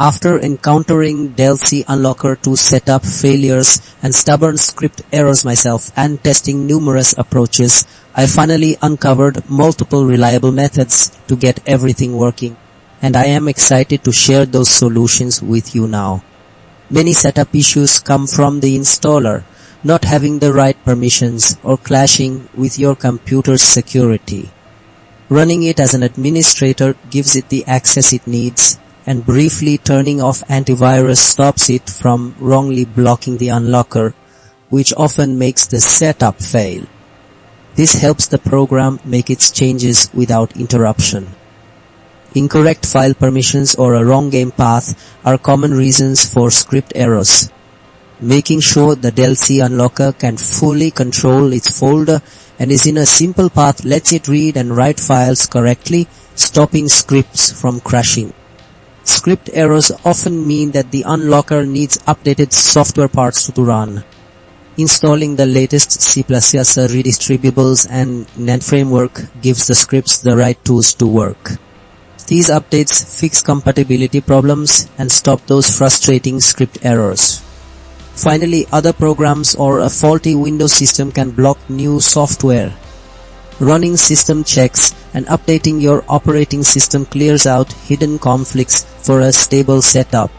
After encountering Dlc Unlocker 2 setup failures and stubborn script errors myself and testing numerous approaches, I finally uncovered multiple reliable methods to get everything working, and I am excited to share those solutions with you now. Many setup issues come from the installer not having the right permissions or clashing with your computer's security. Running it as an administrator gives it the access it needs, and briefly turning off antivirus stops it from wrongly blocking the unlocker, which often makes the setup fail. This helps the program make its changes without interruption. Incorrect file permissions or a wrong game path are common reasons for script errors. Making sure the Dlc Unlocker can fully control its folder and is in a simple path lets it read and write files correctly, stopping scripts from crashing. Script errors often mean that the unlocker needs updated software parts to run. Installing the latest C++ redistribuables and .NET framework gives the scripts the right tools to work. These updates fix compatibility problems and stop those frustrating script errors. Finally, other programs or a faulty Windows system can block new software. Running system checks and updating your operating system clears out hidden conflicts for a stable setup.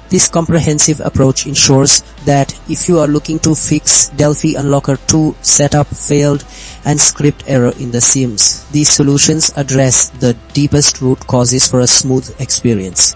This comprehensive approach ensures that if you are looking to fix Dlc Unlocker 2 setup failed and script error in the SIMs, these solutions address the deepest root causes for a smooth experience.